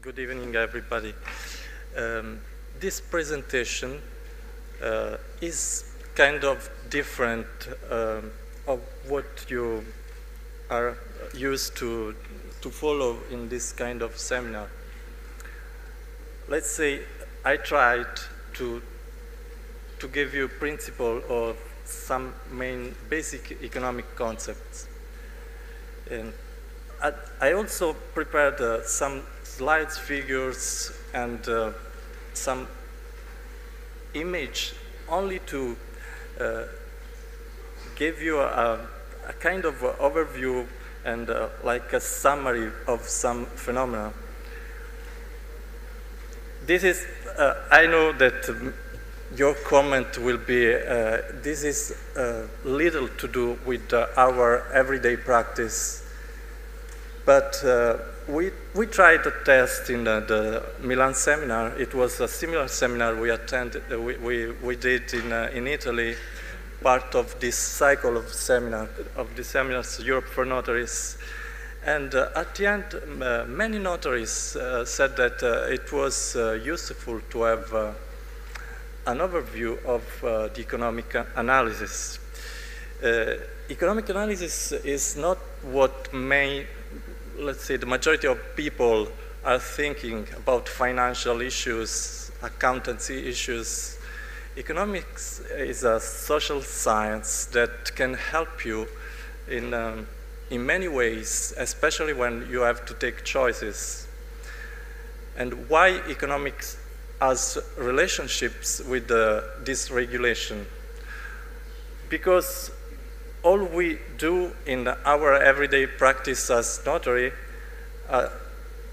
Good evening, everybody. This presentation is kind of different of what you are used to follow in this kind of seminar. Let's say I tried to give you principle of some main basic economic concepts. And I also prepared some slides, figures, and some image only to give you a kind of overview and like a summary of some phenomena. This is, I know that your comment will be, this is little to do with our everyday practice. But we tried a test in the Milan seminar. It was a similar seminar we attended. We did in Italy, part of this cycle of the seminars Europe for Notaries. And at the end, many notaries said that it was useful to have an overview of the economic analysis. Economic analysis is not what let's say the majority of people are thinking about financial issues, accountancy issues. Economics is a social science that can help you in many ways, especially when you have to take choices. And why economics has relationships with this regulation? Because all we do in our everyday practice as notary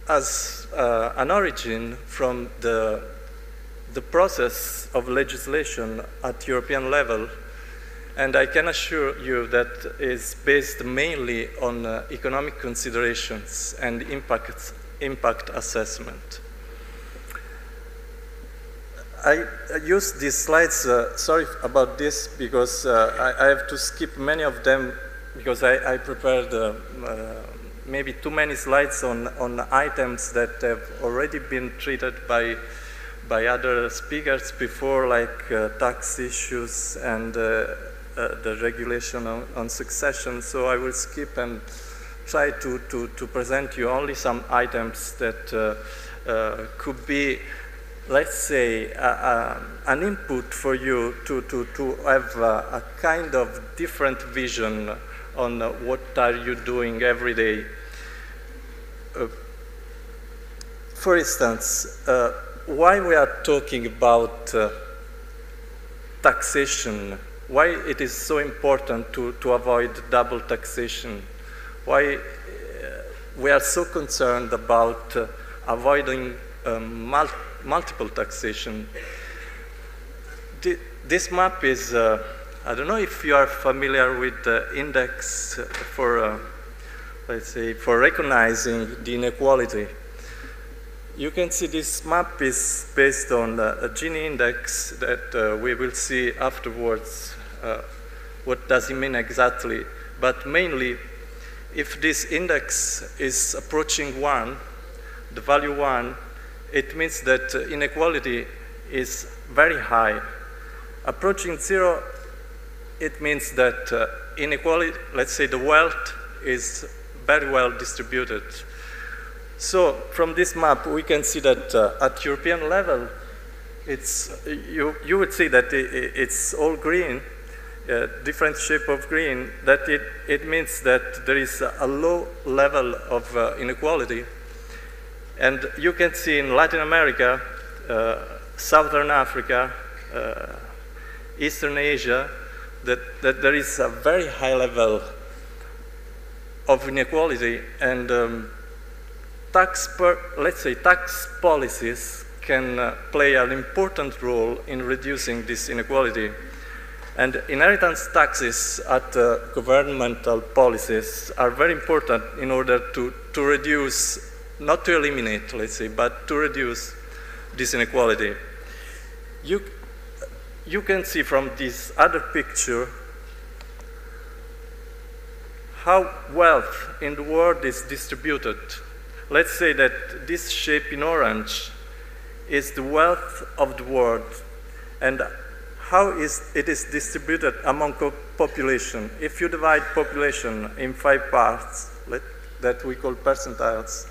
has an origin from the process of legislation at European level, and I can assure you that is based mainly on economic considerations and impact assessment. I use these slides, sorry about this, because I have to skip many of them because I prepared maybe too many slides on items that have already been treated by other speakers before, like tax issues and the regulation on succession. So I will skip and try to present you only some items that could be, let's say, an input for you to have a kind of different vision on what are you doing every day. For instance, why we are talking about taxation, why it is so important to avoid double taxation, why we are so concerned about avoiding multiple taxation. This map is, I don't know if you are familiar with the index for, let's say, for recognizing the inequality. You can see this map is based on a Gini Index that we will see afterwards. What does it mean exactly? But mainly, if this index is approaching 1, the value 1, it means that inequality is very high. Approaching 0, it means that inequality, let's say the wealth, is very well distributed. So from this map, we can see that at European level, you would see that it's all green, different shape of green, that it means that there is a low level of inequality. And you can see in Latin America, Southern Africa, Eastern Asia, that there is a very high level of inequality, and let's say tax policies can play an important role in reducing this inequality. And inheritance taxes at governmental policies are very important in order to reduce, not to eliminate, let's say, but to reduce this inequality. You can see from this other picture how wealth in the world is distributed. let's say that this shape in orange is the wealth of the world and how it is distributed among population. If you divide population in 5 parts that we call percentiles,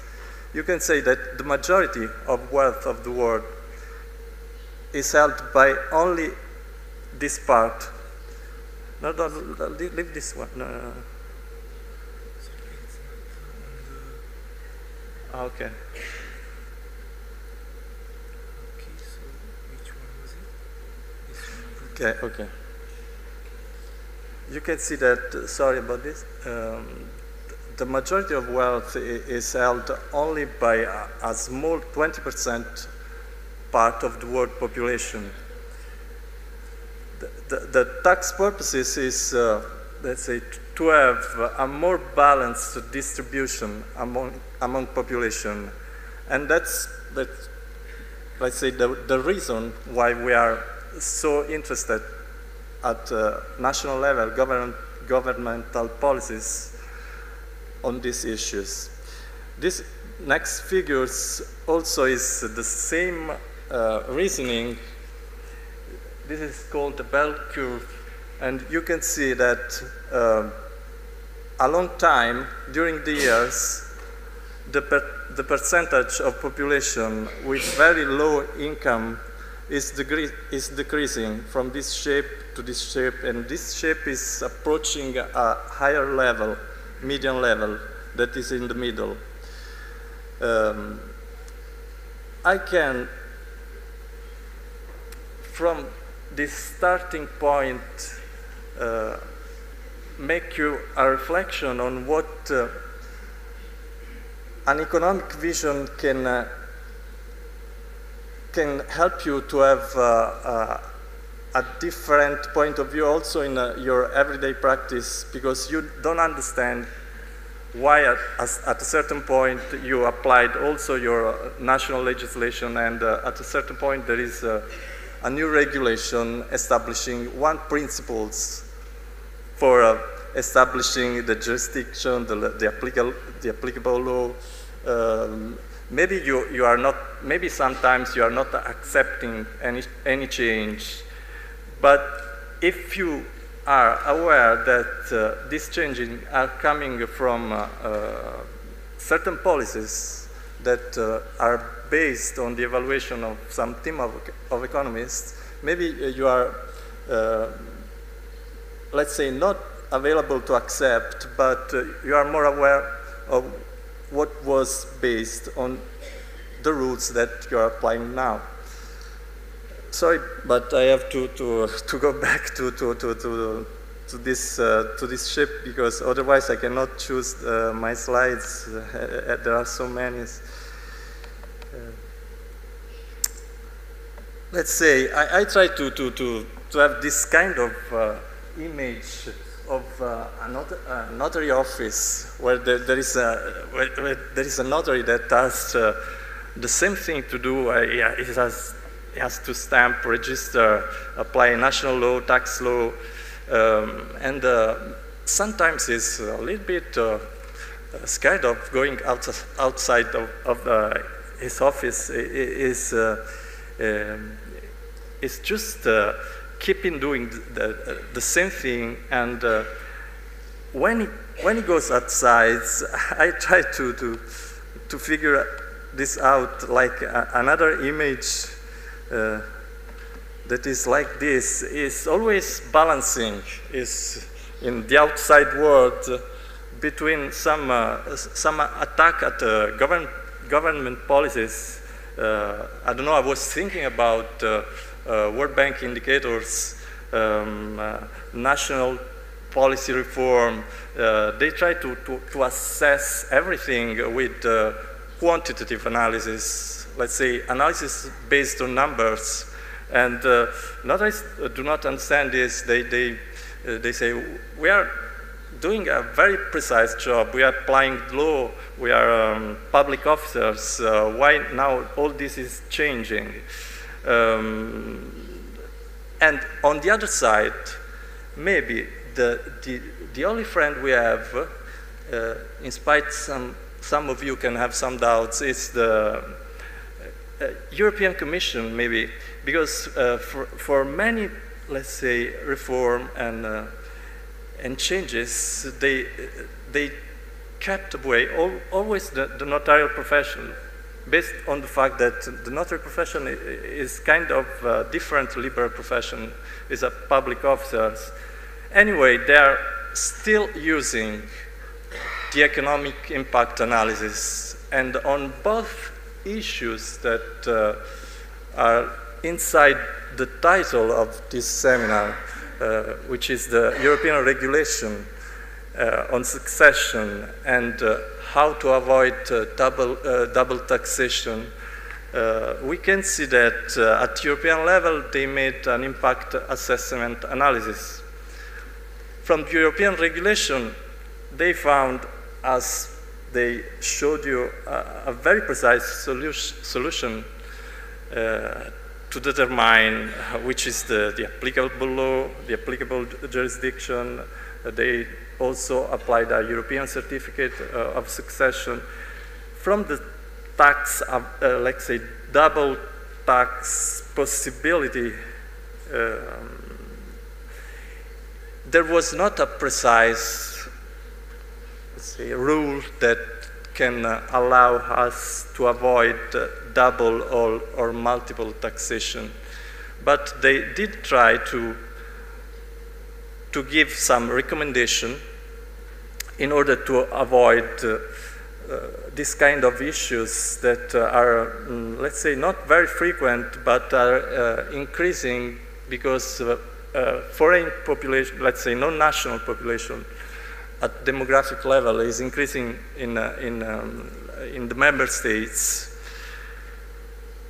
you can say that the majority of wealth of the world is held by only this part. No, leave this one. No. Okay. Okay, so which one was it? This one. Okay. You can see that, sorry about this, the majority of wealth is held only by a small 20% part of the world population. The tax purposes is, let's say, to have a more balanced distribution among population. And that's let's say, the reason why we are so interested at national level, governmental policies on these issues. This next figures also is the same reasoning. This is called the bell curve, and you can see that a long time during the years, the percentage of population with very low income is decreasing from this shape to this shape, and this shape is approaching a higher level, median level, that is in the middle. I can, from this starting point, make you a reflection on what an economic vision can help you to have a different point of view also in your everyday practice, because you don't understand why at a certain point you applied also your national legislation, and at a certain point there is a new regulation establishing one principles for establishing the jurisdiction, the applicable law. Maybe you are not, maybe sometimes you are not accepting any change, but if you are aware that these changes are coming from certain policies that are based on the evaluation of some team of economists, maybe you are, let's say, not available to accept, but you are more aware of what was based on the rules that you are applying now. Sorry, but I have to go back to this shape, because otherwise I cannot choose my slides. There are so many. Let's say I try to have this kind of image of a notary office where there is a notary that has the same thing to do. He has to stamp, register, apply national law, tax law, and sometimes he's a little bit scared of going outside of his office. Is just keeping doing the same thing, and when he goes outside, I try to figure this out, like another image that is like this, is always balancing, is in the outside world between some attack at government policies. I don't know, I was thinking about World Bank indicators, national policy reform. They try to assess everything with quantitative analysis, let's say analysis based on numbers. And notaries do not understand this. They say, we are doing a very precise job. We are applying law. We are public officers. Why now all this is changing? And on the other side, maybe the only friend we have, in spite some some of you can have some doubts, is the European Commission, maybe, because for many, let's say, reform and changes, they kept away always the notarial profession, based on the fact that the notary profession is kind of a different liberal profession, is a public officers. Anyway, they are still using the economic impact analysis, and on both issues that are inside the title of this seminar, which is the European regulation on succession and how to avoid double taxation, we can see that at European level they made an impact assessment analysis. From the European regulation, they found, as they showed you, a very precise solution to determine which is the applicable law, the applicable jurisdiction. They also applied a European certificate of succession. From the tax, let's say, double tax possibility, there was not a precise, let's say, rule that can allow us to avoid double or multiple taxation. But they did try to give some recommendation in order to avoid this kind of issues that are, let's say, not very frequent, but are increasing because foreign population, let's say non-national population at demographic level is increasing in the member states.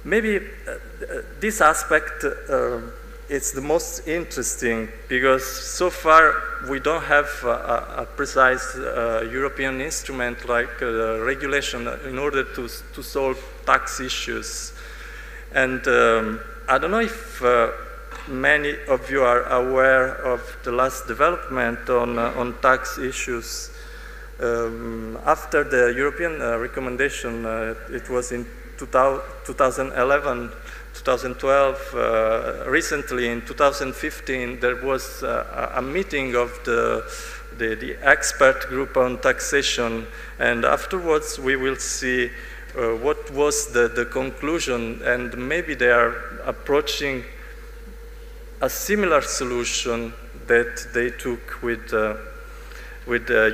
Maybe this aspect it's the most interesting because so far we don't have a precise European instrument like regulation in order to solve tax issues. And I don't know if many of you are aware of the last development on tax issues. After the European recommendation, it was in 2011, 2012, recently in 2015, there was a meeting of the expert group on taxation, and afterwards we will see what was the conclusion, and maybe they are approaching a similar solution that they took with the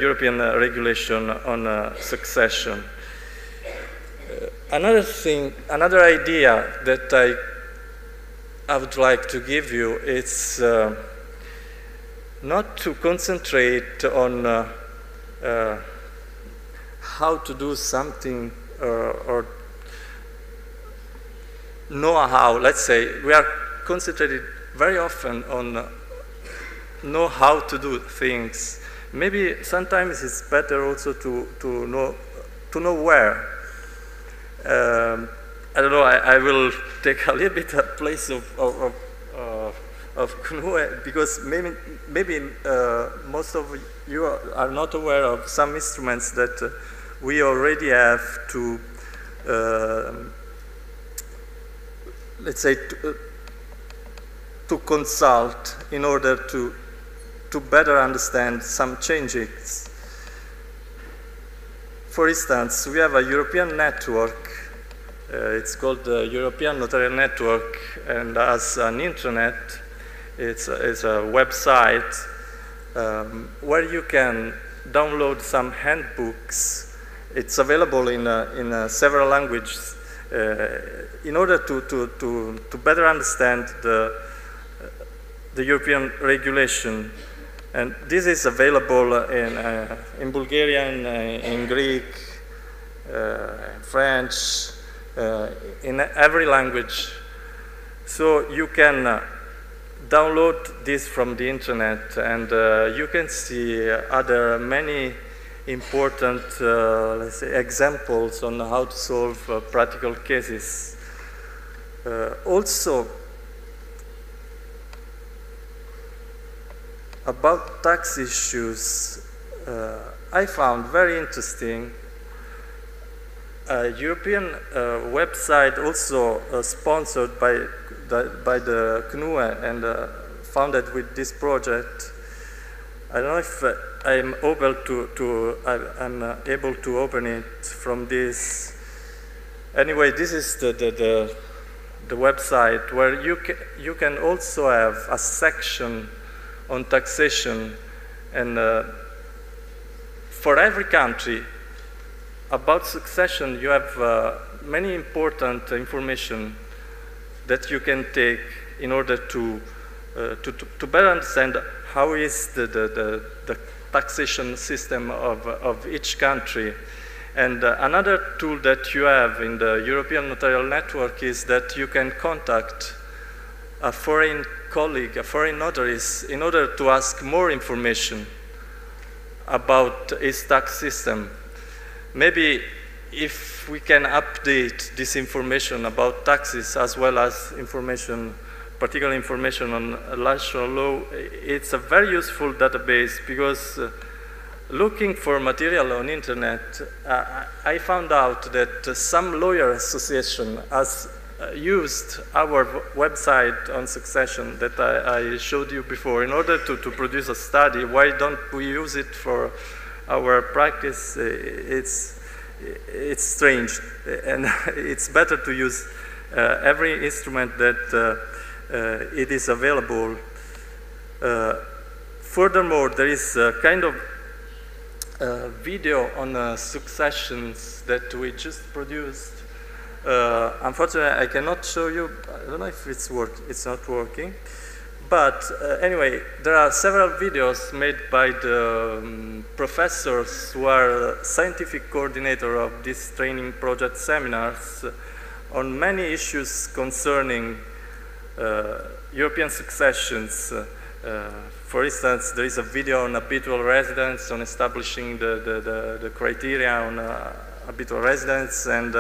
European regulation on succession. Another thing, another idea that I would like to give you is not to concentrate on how to do something or know how. Let's say we are concentrated very often on know how to do things. Maybe sometimes it's better also to know where. I don't know. I will take a little bit a place of Knue, because maybe most of you are not aware of some instruments that we already have to, let's say, to consult in order to better understand some changes. For instance, we have a European network. It's called the European Notarial Network, and as an intranet, it's a website where you can download some handbooks. It's available in several languages in order to better understand the European regulation. And this is available in Bulgarian, in Greek, French, in every language. So you can download this from the internet, and you can see other many important, let's say, examples on how to solve practical cases. Also, about tax issues, I found very interesting a European website also sponsored by the CNUE and founded with this project. I don't know if I'm able to open it from this. Anyway, this is the website where you can also have a section on taxation, and for every country about succession you have many important information that you can take in order to better understand how is the taxation system of each country. And another tool that you have in the European Notarial Network is that you can contact a foreign colleague, a foreign notaries, in order to ask more information about his tax system. Maybe if we can update this information about taxes as well as information, particular information on national law, it's a very useful database because looking for material on internet, I found out that some lawyer association has used our website on succession that I showed you before in order to produce a study. Why don't we use it for our practice? It's strange, and it's better to use every instrument that it is available. Furthermore, there is a kind of video on successions that we just produced. Unfortunately, I cannot show you. I don't know if it's not working. But anyway, there are several videos made by the professors who are scientific coordinator of this training project seminars on many issues concerning European successions. For instance, there is a video on habitual residence, on establishing the criteria on habitual residence, and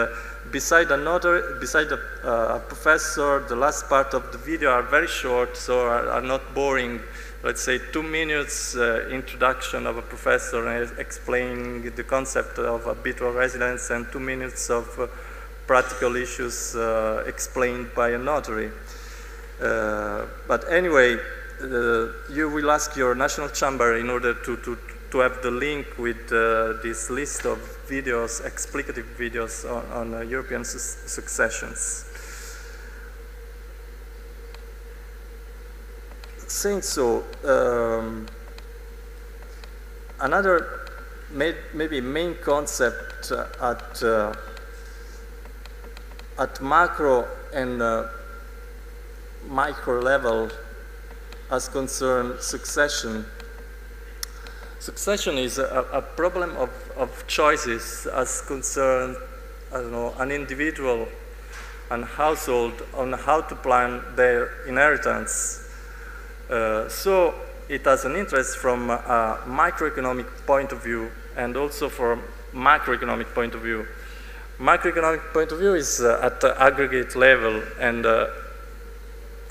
beside a professor, the last part of the video are very short, so are not boring. Let's say 2 minutes introduction of a professor explaining the concept of habitual residence, and 2 minutes of practical issues explained by a notary. But anyway, you will ask your national chamber in order to have the link with this list of videos, explicative videos on European successions. Saying so, another maybe main concept at macro and micro level as concerned succession. Succession is a problem of choices as concerned, I don't know, an individual and household on how to plan their inheritance. So it has an interest from a microeconomic point of view and also from macroeconomic point of view. Macroeconomic point of view is at the aggregate level, and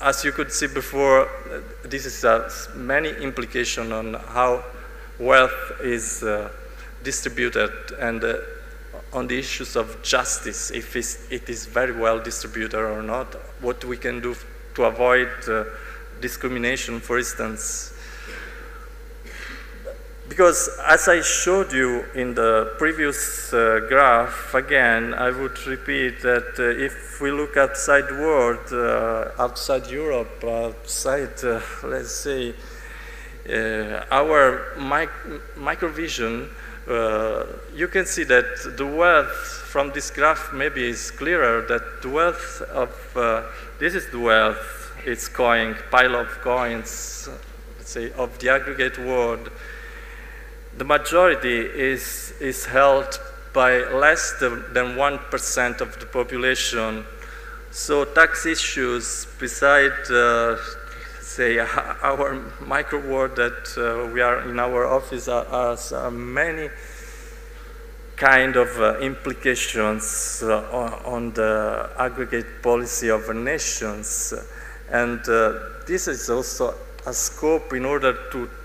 as you could see before, this is many implications on how wealth is distributed, and on the issues of justice, if it is very well distributed or not, what we can do to avoid discrimination, for instance. Because as I showed you in the previous graph, again, I would repeat that if we look outside the world, outside Europe, outside, let's say, our microvision, you can see that the wealth from this graph maybe is clearer, that the wealth of, this is the wealth, it's pile of coins, let's say, of the aggregate world. The majority is held by less than 1% of the population. So tax issues, beside, say, our micro world that we are in our office, are many kind of implications on the aggregate policy of nations. And this is also a scope in order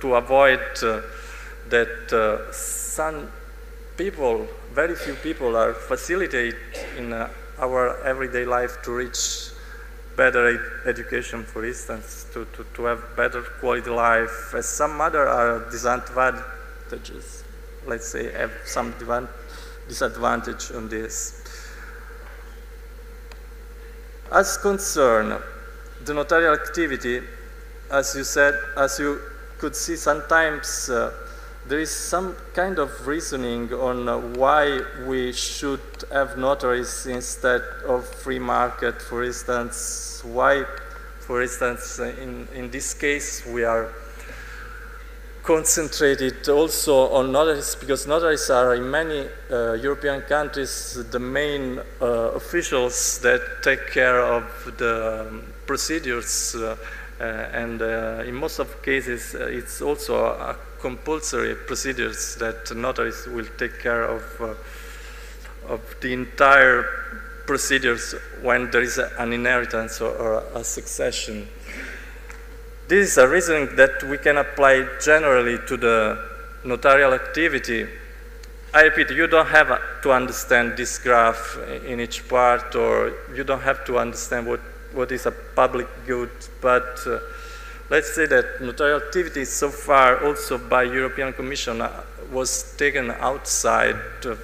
to avoid that some people, very few people are facilitated in our everyday life to reach better education, for instance, to have better quality life, as some other are disadvantages, let's say, have some disadvantage on this. As concern the notarial activity, as you said, as you could see, sometimes there is some kind of reasoning on why we should have notaries instead of free market, for instance. Why, for instance, in this case, we are concentrated also on notaries, because notaries are in many European countries the main officials that take care of the procedures, and in most of cases it's also a compulsory procedures that notaries will take care of the entire procedures when there is an inheritance or a succession. This is a reasoning that we can apply generally to the notarial activity. I repeat, you don't have to understand this graph in each part, or you don't have to understand what is a public good, but let's say that notarial activity so far also by European Commission was taken outside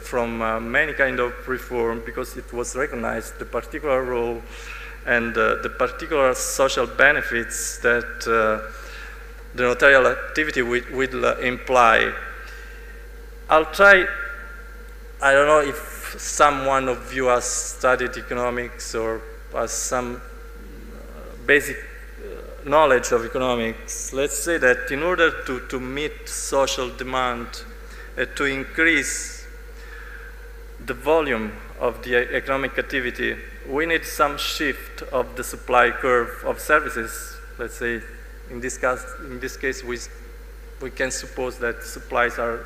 from many kind of reform, because it was recognized the particular role and the particular social benefits that the notarial activity will imply. I'll try, I don't know if someone of you has studied economics or has some basic knowledge of economics. Let's say that in order to meet social demand, to increase the volume of the economic activity, we need some shift of the supply curve of services. Let's say, in this case, we can suppose that supplies are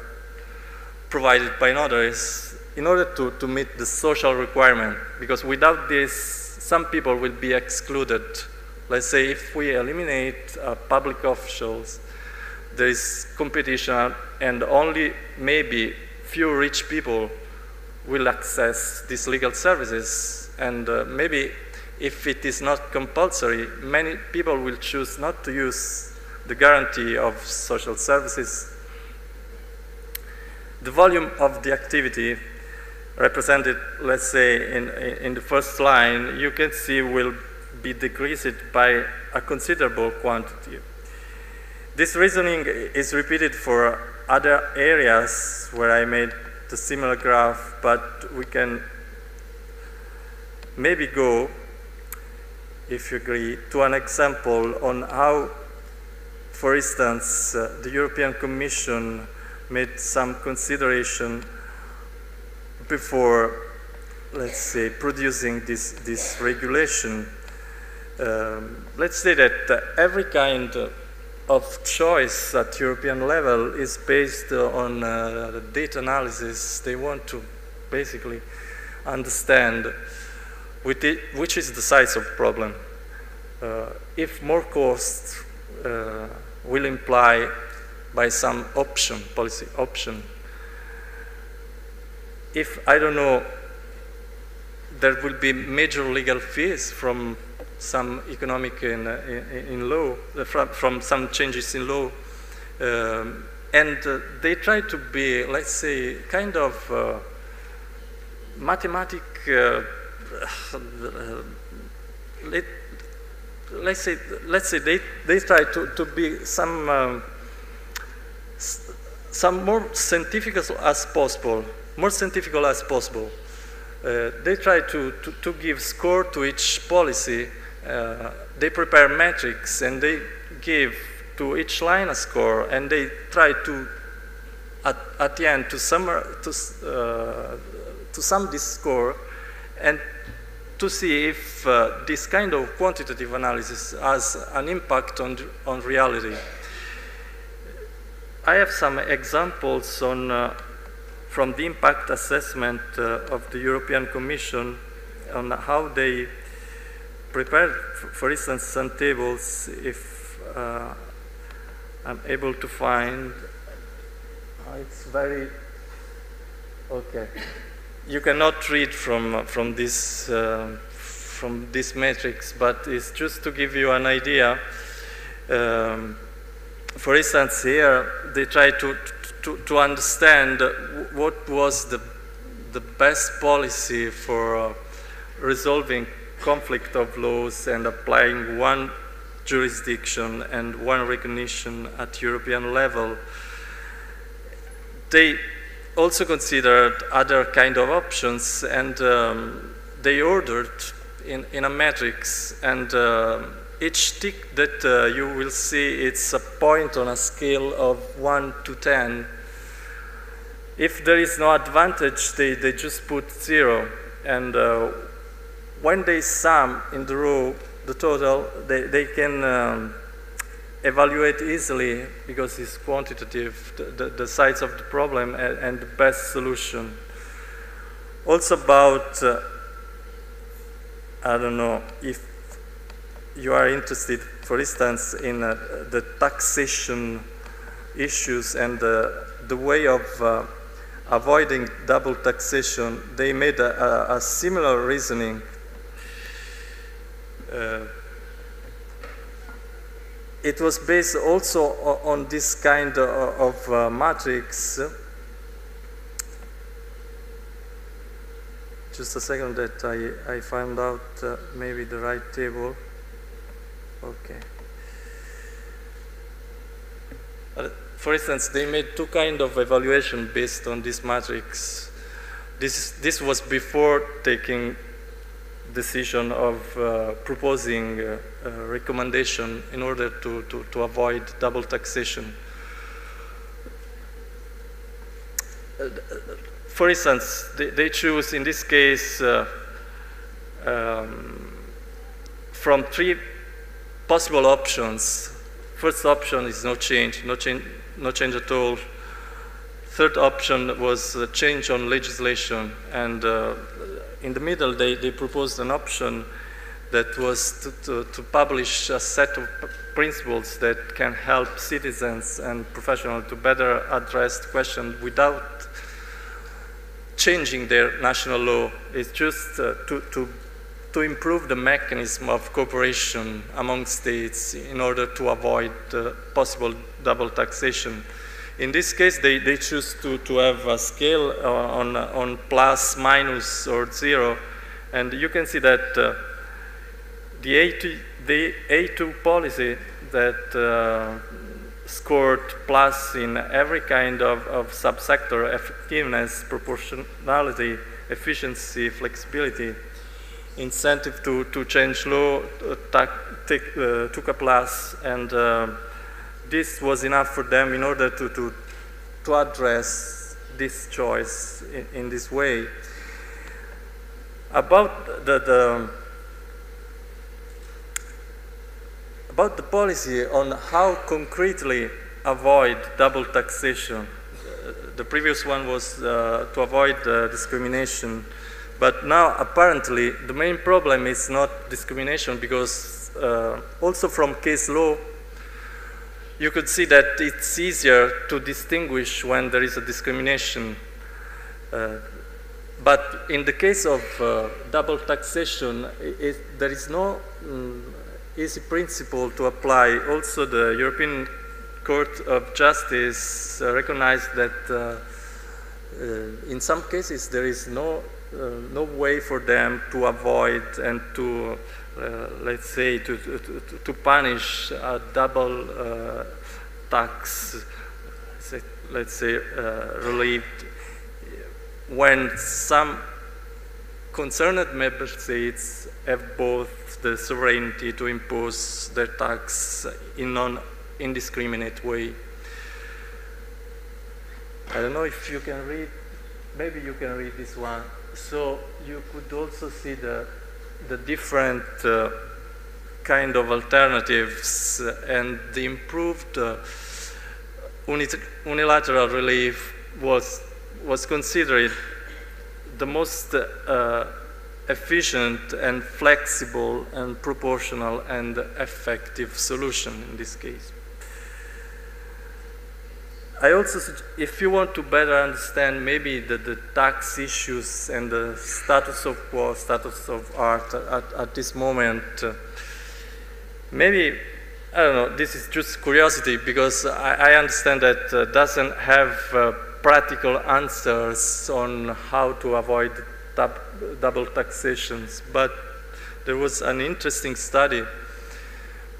provided by notaries in order to meet the social requirement, because without this, some people will be excluded. Let's say if we eliminate public officials, there is competition, and only maybe few rich people will access these legal services. And maybe if it is not compulsory, many people will choose not to use the guarantee of social services. The volume of the activity represented, let's say, in the first line, you can see will be decreased by a considerable quantity. This reasoning is repeated for other areas where I made the similar graph, but we can maybe go, if you agree, to an example on how, for instance, the European Commission made some consideration before, let's say, producing this regulation. Let's say that every kind of choice at European level is based on data analysis. They want to basically understand which is the size of the problem. If more costs will imply by some option, policy option. If, I don't know, there will be major legal fees from some economic in law, from some changes in law, and they try to be, let's say, kind of mathematic, let's say they try to be some more scientific as possible, They try to give score to each policy. They prepare metrics and they give to each line a score, and they try to, at the end, to sum this score and to see if this kind of quantitative analysis has an impact on reality. I have some examples from the impact assessment of the European Commission on how they prepared, for instance, some tables. If I'm able to find, it's very Okay. You cannot read from this matrix, but it's just to give you an idea. For instance, here they try to understand what was the best policy for resolving conflict of laws and applying one jurisdiction and one recognition at European level. They also considered other kind of options, and they ordered in a matrix, and each tick that you will see, it's a point on a scale of 1 to 10. If there is no advantage, they just put 0, and when they sum in the row the total, they can evaluate easily, because it's quantitative, the size of the problem and the best solution. Also about, I don't know, if you are interested, for instance, in the taxation issues and the way of avoiding double taxation, they made a similar reasoning. It was based also on this kind of matrix. Just a second that I found out maybe the right table. Okay. For instance, they made two kinds of evaluation based on this matrix. This was before taking decision of proposing a recommendation in order to avoid double taxation. For instance, they choose in this case from 3 possible options. First option is no change at all. Third option was a change on legislation, and in the middle they proposed an option that was to publish a set of principles that can help citizens and professionals to better address the question without changing their national law. It's just to improve the mechanism of cooperation among states in order to avoid possible double taxation. In this case, they choose to have a scale on plus, minus, or 0, and you can see that the A2 policy that scored plus in every kind of subsector: effectiveness, proportionality, efficiency, flexibility, incentive to change law, took a plus, and this was enough for them in order to address this choice in this way. About the policy on how concretely avoid double taxation. The previous one was to avoid discrimination, but now apparently the main problem is not discrimination, because also from case law you could see that it's easier to distinguish when there is a discrimination. But in the case of double taxation, there is no easy principle to apply. Also, the European Court of Justice recognized that in some cases there is no way for them to avoid and to let's say to punish a double tax, let's say relieved, when some concerned member states have both the sovereignty to impose their tax in non-indiscriminate way. I don't know if you can read, maybe you can read this one. So you could also see the different kind of alternatives, and the improved unilateral relief was considered the most efficient and flexible and proportional and effective solution in this case. I also, if you want to better understand maybe the tax issues and the status of quo, status of art at this moment, maybe, I don't know, this is just curiosity because I understand that doesn't have practical answers on how to avoid double taxations, but there was an interesting study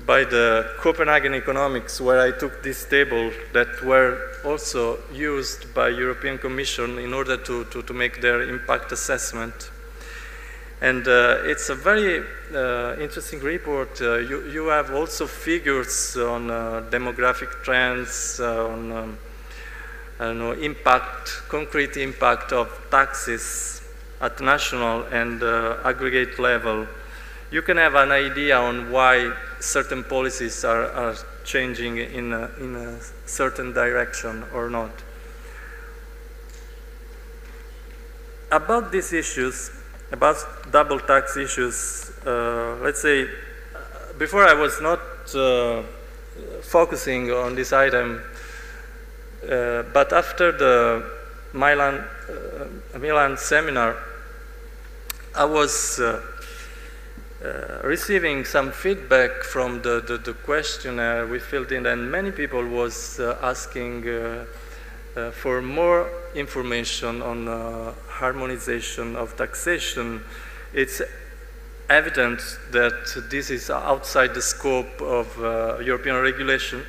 by the Copenhagen Economics where I took this table that were also used by European Commission in order to make their impact assessment. And it's a very interesting report. You have also figures on demographic trends, on I don't know, impact, concrete impact of taxes at national and aggregate level. You can have an idea on why certain policies are changing in a certain direction or not. About these issues, about double tax issues, let's say, before I was not focusing on this item, but after the Milan seminar, I was receiving some feedback from the questionnaire we filled in, and many people was asking for more information on harmonization of taxation. It's evident that this is outside the scope of European regulation,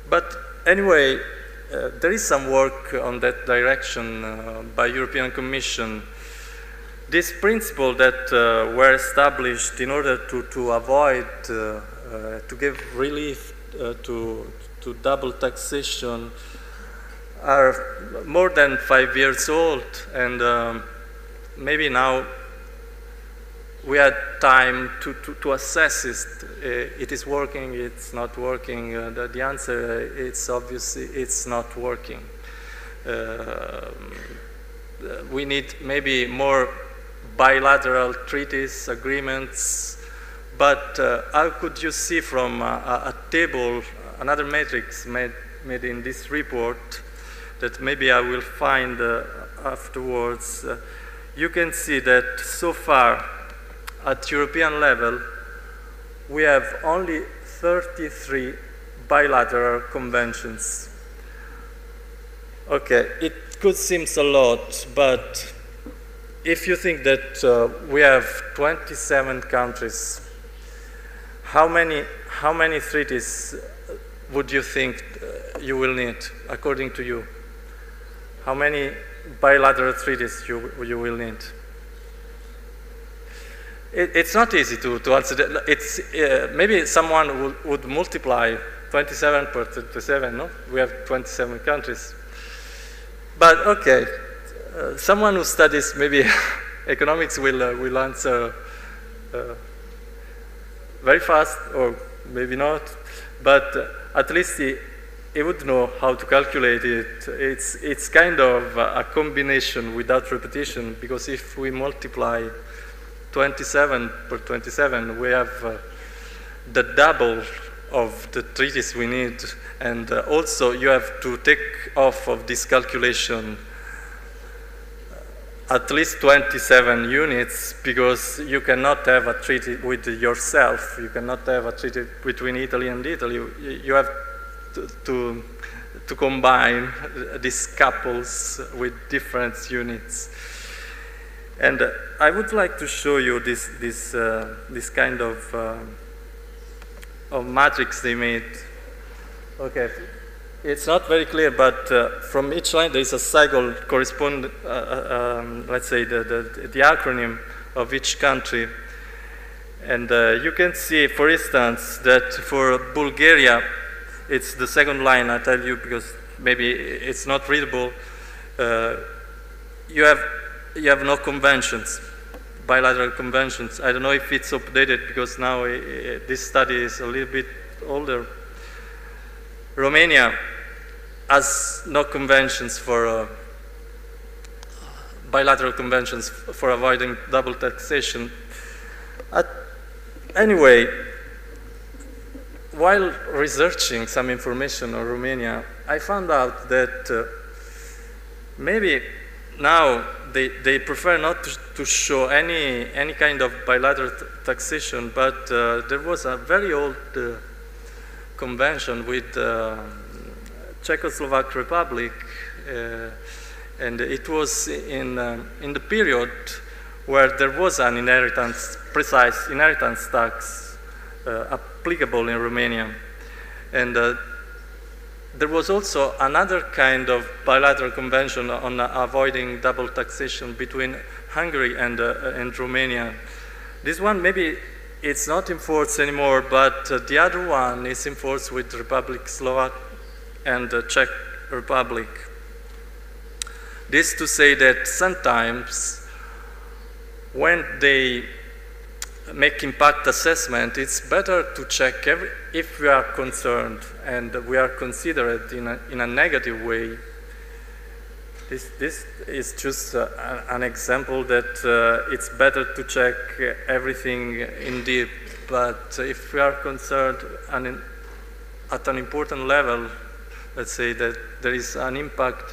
but anyway, there is some work on that direction by European Commission. This principle that were established in order to avoid, to give relief to double taxation are more than 5 years old, and maybe now we had time to assess it is working, it's not working. The answer is obviously it's not working. We need maybe more bilateral treaties, agreements, but how could you see from a table, another matrix made in this report that maybe I will find afterwards, you can see that so far at European level we have only 33 bilateral conventions. Okay, it could seem a lot, but if you think that we have 27 countries, how many treaties would you think you will need, according to you? How many bilateral treaties you will need? It's not easy to answer that. It's, maybe someone would multiply 27 per 27, no? We have 27 countries. But okay, someone who studies maybe economics will answer very fast, or maybe not, but at least he would know how to calculate it. It's kind of a combination without repetition, because if we multiply 27 per 27, we have the double of the treaties we need, and also you have to take off of this calculation at least 27 units, because you cannot have a treaty with yourself. You cannot have a treaty between Italy and Italy. You have to combine these couples with different units. And I would like to show you this kind of matrix they made. Okay, it's not very clear, but from each line there is a cycle correspond, let's say the acronym of each country. And you can see, for instance, that for Bulgaria, it's the second line, I tell you, because maybe it's not readable. You have no conventions, bilateral conventions. I don't know if it's updated, because now this study is a little bit older. Romania has no conventions for bilateral conventions for avoiding double taxation. Anyway, while researching some information on Romania, I found out that maybe now they prefer not to show any kind of bilateral taxation, but there was a very old convention with Czechoslovak Republic, and it was in the period where there was an precise inheritance tax applicable in Romania. And there was also another kind of bilateral convention on avoiding double taxation between Hungary and Romania. This one maybe it's not in force anymore, but the other one is in force with Republic Slovak and the Czech Republic. This to say that sometimes when they make impact assessment, it's better to check if we are concerned and we are considered in a negative way. This is just an example that it's better to check everything in deep, but if we are concerned at an important level, let's say that there is an impact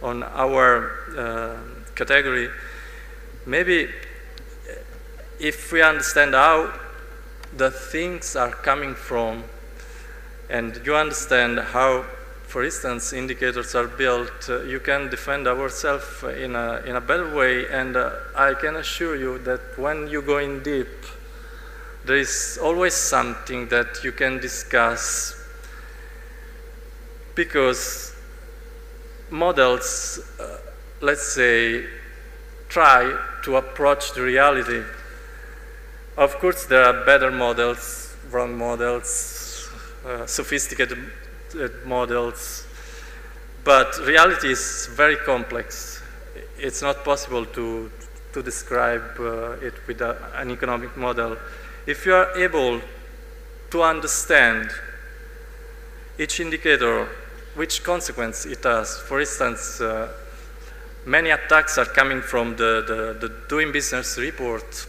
on our category, maybe if we understand how the things are coming from, and you understand how, for instance, indicators are built, you can defend ourselves in a better way. And I can assure you that when you go in deep, there is always something that you can discuss, because models, let's say, try to approach the reality. Of course, there are better models, wrong models, sophisticated models, but reality is very complex. It's not possible to describe it with an economic model. If you are able to understand each indicator, which consequence it has, for instance, many attacks are coming from the doing business report,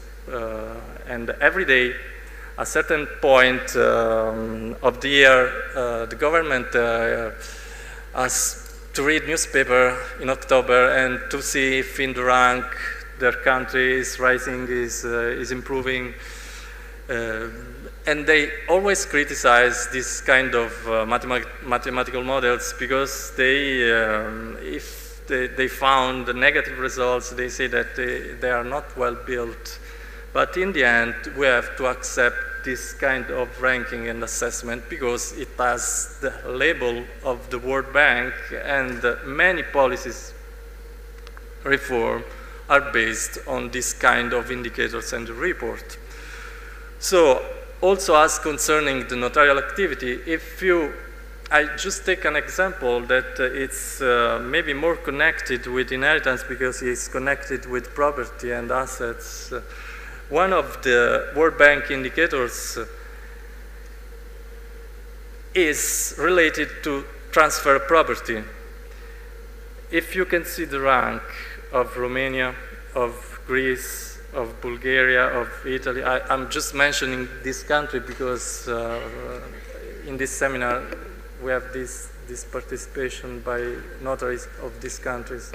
and every day, a certain point of the year, the government has to read newspaper in October and to see if in the rank their country is rising, is improving. And they always criticize this kind of mathematical models, because if they found the negative results, they say that they are not well built. But in the end, we have to accept this kind of ranking and assessment because it has the label of the World Bank, and many policies reform are based on this kind of indicators and report. So also as concerning the notarial activity, I just take an example that it's maybe more connected with inheritance because it's connected with property and assets. One of the World Bank indicators is related to transfer of property. If you can see the rank of Romania, of Greece, of Bulgaria, of Italy, I'm just mentioning this country because in this seminar we have this participation by notaries of these countries.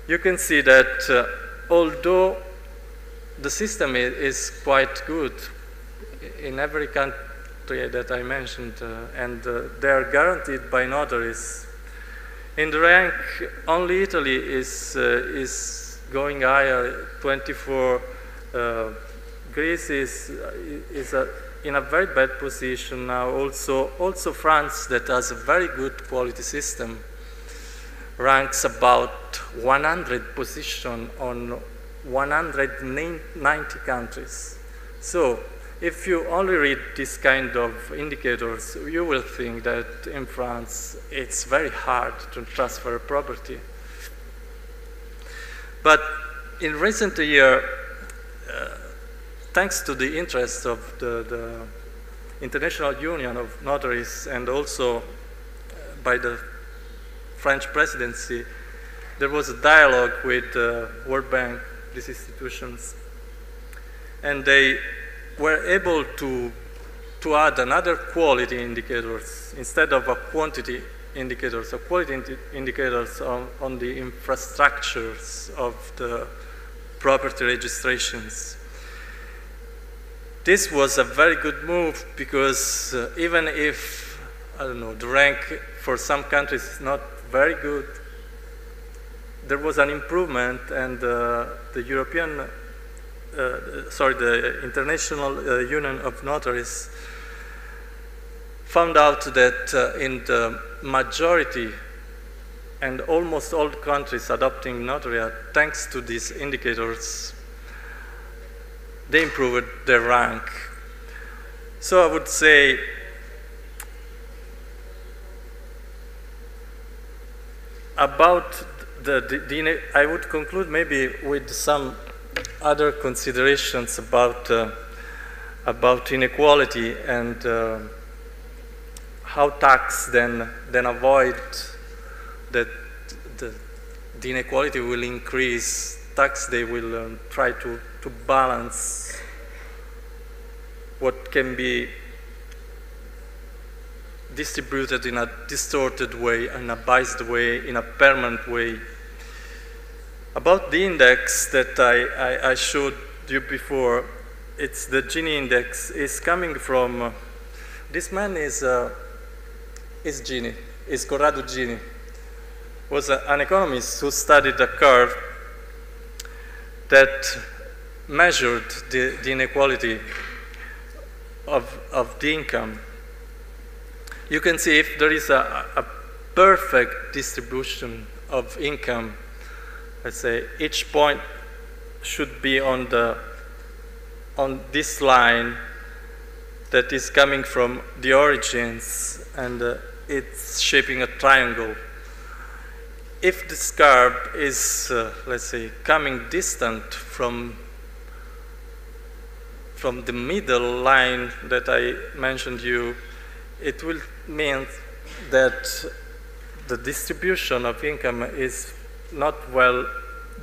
You can see that although the system is quite good in every country that I mentioned, and they are guaranteed by notaries. In the rank, only Italy is going higher, 24. Greece is in a very bad position now. Also France, that has a very good quality system, ranks about 100 position on 190 countries. So if you only read this kind of indicators, you will think that in France it's very hard to transfer property. But in recent year, thanks to the interest of the International Union of Notaries and also by the French presidency, there was a dialogue with the World Bank, these institutions, and they were able to add another quality indicators. Instead of a quantity indicators or quality indicators on the infrastructures of the property registrations. This was a very good move because even if, I don't know, the rank for some countries is not very good, there was an improvement, and the International Union of Notaries found out that in the majority and almost all countries adopting Notariat, thanks to these indicators, they improved their rank. So I would say about I would conclude maybe with some other considerations about inequality and how tax then avoid that the inequality will increase. Tax, they will try to balance what can be distributed in a distorted way, in a biased way, in a permanent way. About the index that I showed you before, it's the Gini Index. It's coming from, this man is Gini, is Corrado Gini. Was an economist who studied a curve that measured the inequality of the income. You can see if there is a perfect distribution of income, let's say each point should be on this line that is coming from the origins, and it's shaping a triangle. If this curve is, let's say, coming distant from the middle line that I mentioned you, it will mean that the distribution of income is not well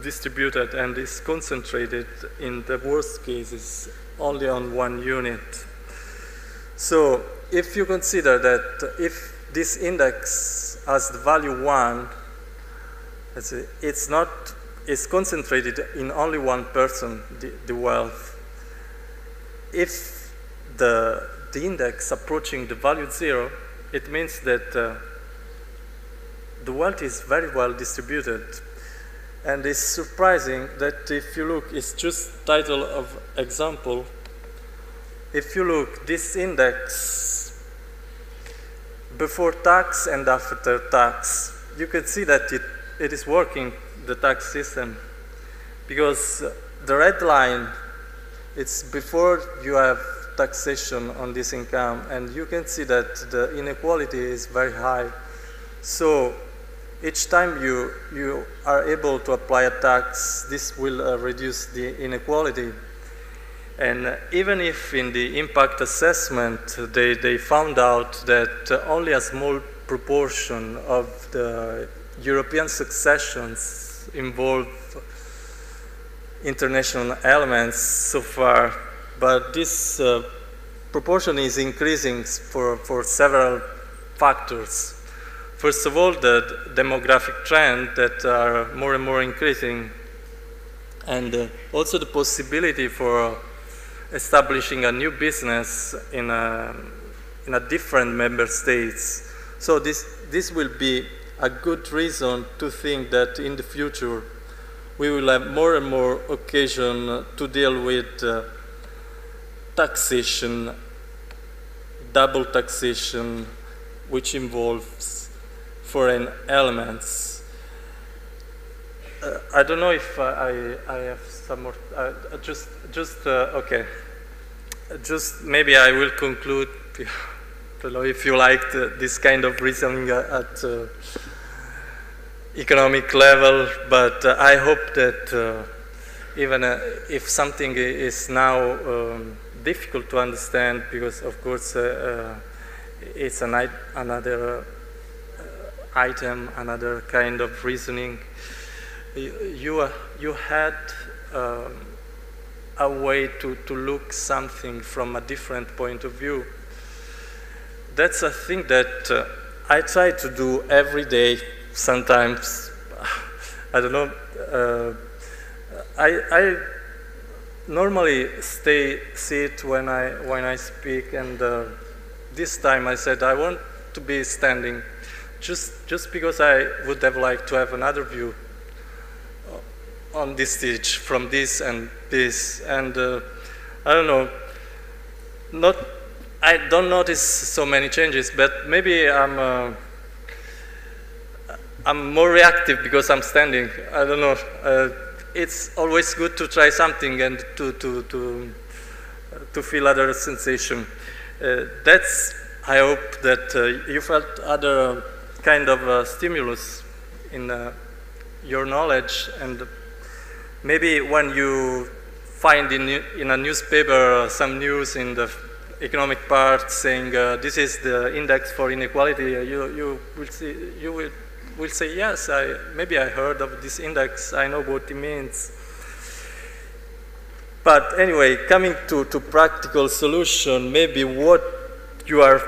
distributed and is concentrated, in the worst cases, only on one unit. So if you consider that if this index has the value 1, let's say, it's concentrated in only one person, the wealth. If the index approaching the value 0, it means that the wealth is very well distributed. And it's surprising that if you look, it's just title of example. If you look, this index before tax and after tax, you can see that it is working, the tax system, because the red line, it's before you have taxation on this income, and you can see that the inequality is very high. So each time you are able to apply a tax, this will reduce the inequality. And even if in the impact assessment they found out that only a small proportion of the European successions involve international elements so far, but this proportion is increasing for several factors. First of all, the demographic trend that are more and more increasing, and also the possibility for establishing a new business in a different member states. So this will be a good reason to think that in the future we will have more and more occasion to deal with taxation, double taxation, which involves foreign elements. I don't know if I have some more, okay. Just maybe I will conclude. I don't know if you liked this kind of reasoning at economic level, but I hope that even if something is now difficult to understand, because of course it's another item, another kind of reasoning, you had a way to look something from a different point of view. That's a thing that I try to do every day. Sometimes, I don't know. I normally sit when I speak, and this time I said I want to be standing, just because I would have liked to have another view on this stage from this and this, and I don't know. I don't notice so many changes, but maybe I'm more reactive because I'm standing. I don't know. It's always good to try something and to feel other sensation. That's, I hope that you felt other kind of stimulus in your knowledge, and maybe when you find in a newspaper some news in the economic part saying this is the index for inequality, you will say, yes, maybe I heard of this index, I know what it means. But anyway, coming to practical solution, maybe what you are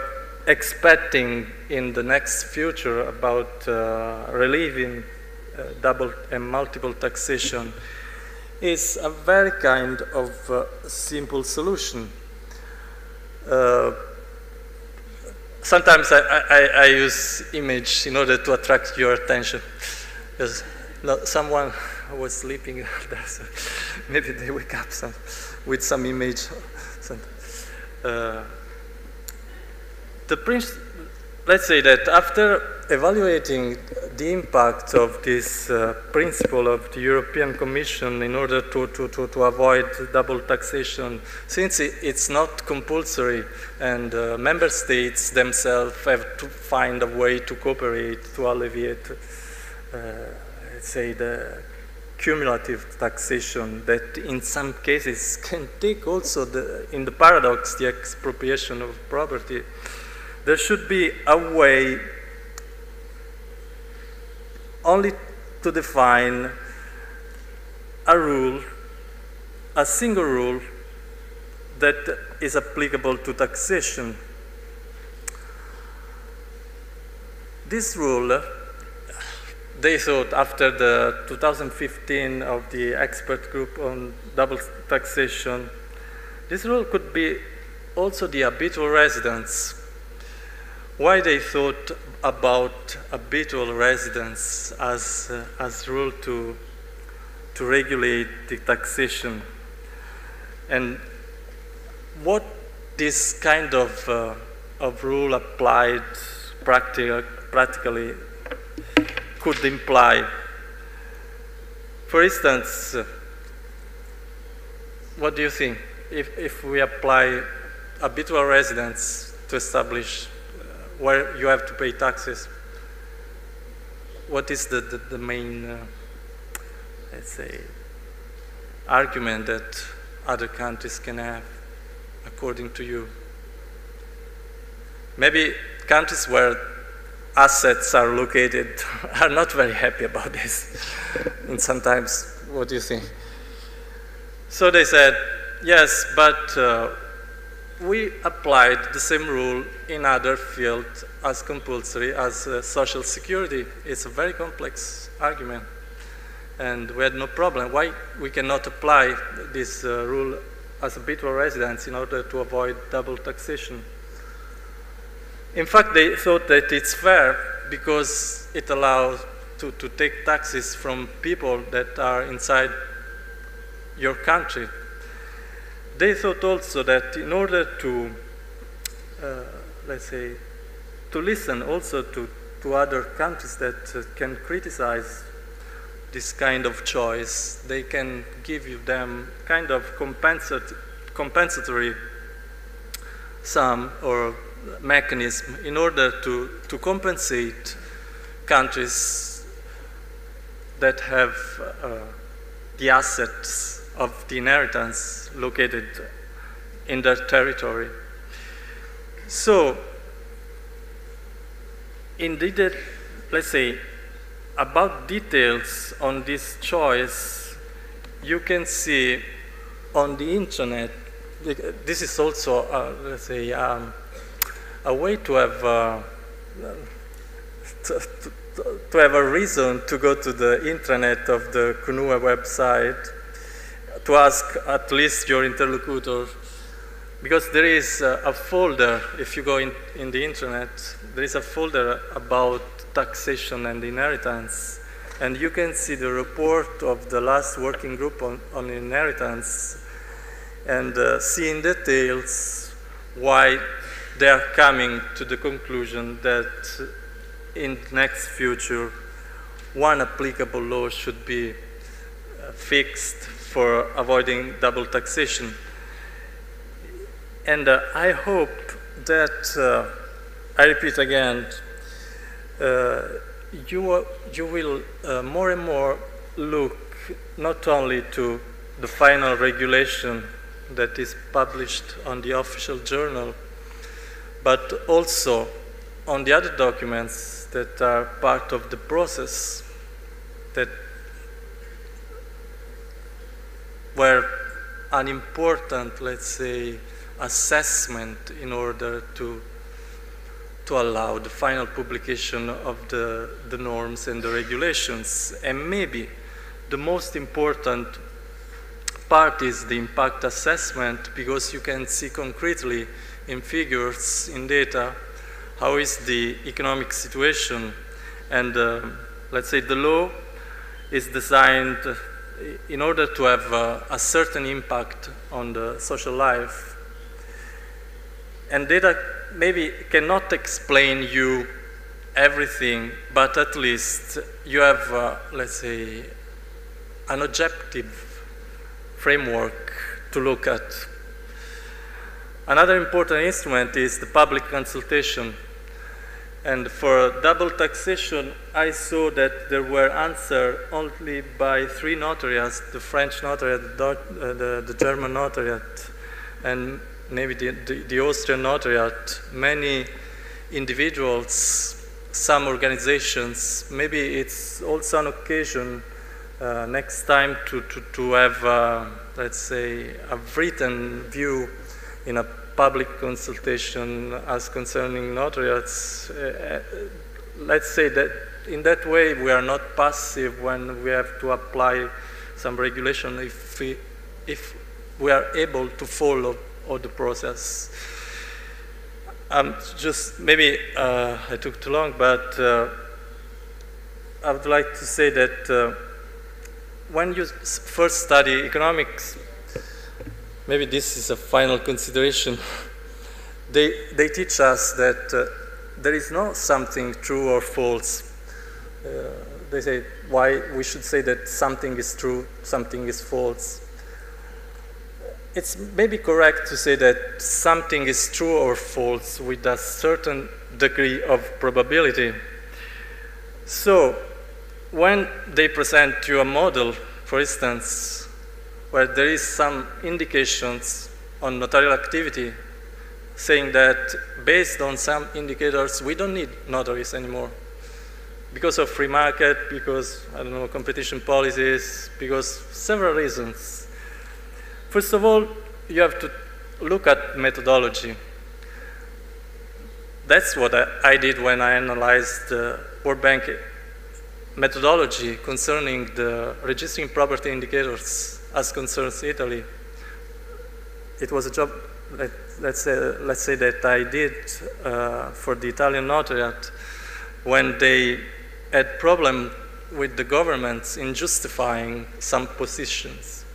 expecting in the next future about relieving double and multiple taxation is a very kind of simple solution. Sometimes I use image in order to attract your attention. Someone was sleeping there, so maybe they wake up with some image. Let's say that after evaluating the impact of this principle of the European Commission in order to avoid double taxation, since it's not compulsory and member states themselves have to find a way to cooperate to alleviate, let's say, the cumulative taxation that in some cases can take also, in the paradox, the expropriation of property. There should be a way only to define a rule, a single rule that is applicable to taxation. This rule, they thought after the 2015 of the expert group on double taxation, this rule could be also the habitual residence. Why they thought about habitual residence as rule to regulate the taxation, and what this kind of rule applied practically could imply. For instance, what do you think if we apply habitual residence to establish where you have to pay taxes? What is the main, let's say, argument that other countries can have, according to you? Maybe countries where assets are located are not very happy about this. And sometimes, what do you think? So they said, yes, but we applied the same rule in other fields as compulsory as social security. It's a very complex argument, and we had no problem. Why we cannot apply this rule as habitual residence in order to avoid double taxation? In fact, they thought that it's fair because it allows to take taxes from people that are inside your country. They thought also that in order to, let's say, to listen also to other countries that can criticize this kind of choice, they can give you them kind of compensatory sum or mechanism in order to compensate countries that have the assets of the inheritance located in their territory. So, indeed, let's say, about details on this choice, you can see on the internet. This is also, let's say, a way to have to have a reason to go to the intranet of the CNUE website to ask at least your interlocutor, because there is a folder, if you go in the internet, there is a folder about taxation and inheritance, and you can see the report of the last working group on inheritance and see in details why they are coming to the conclusion that in the next future, one applicable law should be fixed for avoiding double taxation. And I hope that, I repeat again, you will more and more look not only to the final regulation that is published on the official journal, but also on the other documents that are part of the process that were an important, let's say, assessment in order to allow the final publication of the norms and the regulations. And maybe the most important part is the impact assessment, because you can see concretely in figures, in data, how is the economic situation. And let's say the law is designed in order to have a certain impact on the social life. And data maybe cannot explain you everything, but at least you have, let's say, an objective framework to look at. Another important instrument is the public consultation. And for double taxation, I saw that there were answered only by 3 notariats, the French Notariat, the German Notariat, and maybe the Austrian Notariat. Many individuals, some organizations. Maybe it's also an occasion next time to have, let's say, a written view in a public consultation as concerning notariats. Let's say that in that way we are not passive when we have to apply some regulation if we are able to follow all the process. Just maybe I took too long, but I would like to say that when you first study economics, maybe this is a final consideration, they teach us that there is no something true or false. They say why we should say that something is true, something is false. It's maybe correct to say that something is true or false with a certain degree of probability. So when they present you a model, for instance, where there is some indications on notarial activity saying that based on some indicators we don't need notaries anymore because of free market, because, I don't know, competition policies, because several reasons. First of all, you have to look at methodology. That's what I did when I analyzed the World Bank methodology concerning the registering property indicators as concerns Italy. It was a job, let's say that I did for the Italian Notariat when they had problem with the governments in justifying some positions.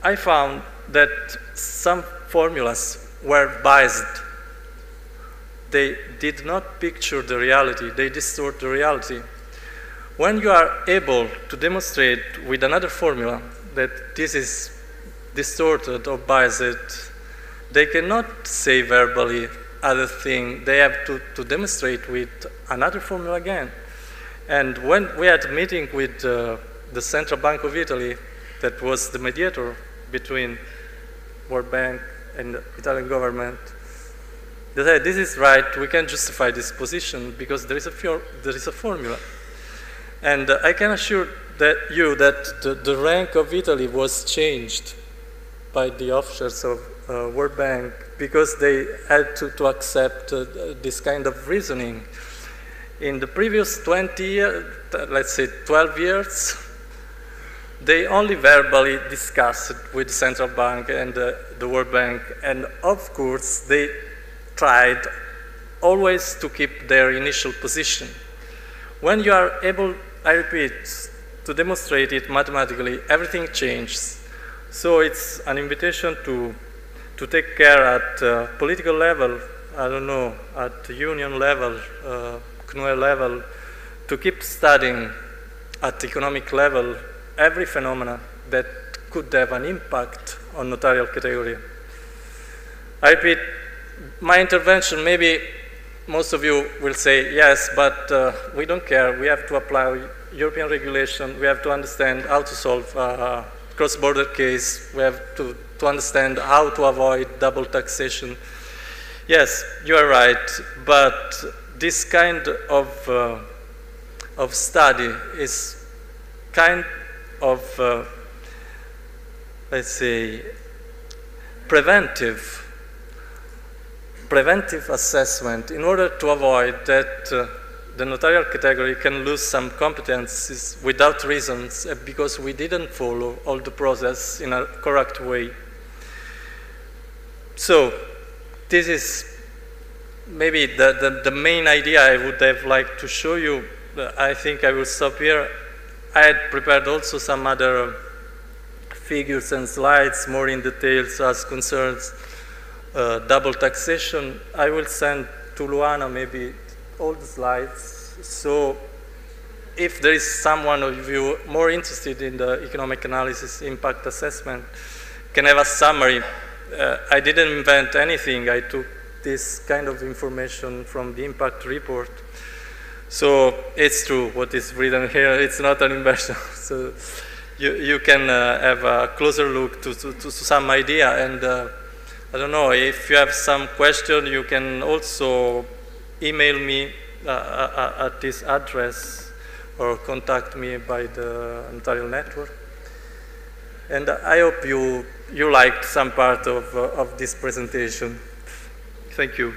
I found that some formulas were biased. They did not picture the reality, they distort the reality. When you are able to demonstrate with another formula that this is distorted or biased, they cannot say verbally other thing. They have to demonstrate with another formula again. And when we had a meeting with the Central Bank of Italy, that was the mediator between World Bank and the Italian government, they said, this is right, we can justify this position because there is a formula. And I can assure you that the rank of Italy was changed by the officers of World Bank because they had to accept this kind of reasoning. In the previous 20 years, let's say 12 years, they only verbally discussed with the central bank and the World Bank, and of course they tried always to keep their initial position. When you are able, I repeat, to demonstrate it mathematically, everything changes. So it's an invitation to take care at political level, I don't know, at the union level, CNUE level, to keep studying at economic level every phenomena that could have an impact on notarial category. I repeat, my intervention, maybe most of you will say, yes, but we don't care. We have to apply European regulation. We have to understand how to solve a cross-border case. We have to understand how to avoid double taxation. Yes, you are right, but this kind of study is kind of, let's say, preventive assessment in order to avoid that the notarial category can lose some competencies without reasons because we didn't follow all the process in a correct way. So this is maybe the main idea I would have liked to show you. I think I will stop here. I had prepared also some other figures and slides more in details as concerns double taxation. I will send to Luana maybe all the slides. So if there is someone of you more interested in the economic analysis impact assessment, can have a summary. I didn't invent anything. I took this kind of information from the impact report. So it's true what is written here. It's not an invention. So you can have a closer look to some idea. And I don't know, if you have some question, you can also email me at this address or contact me by the Notarial network. And I hope you liked some part of this presentation. Thank you.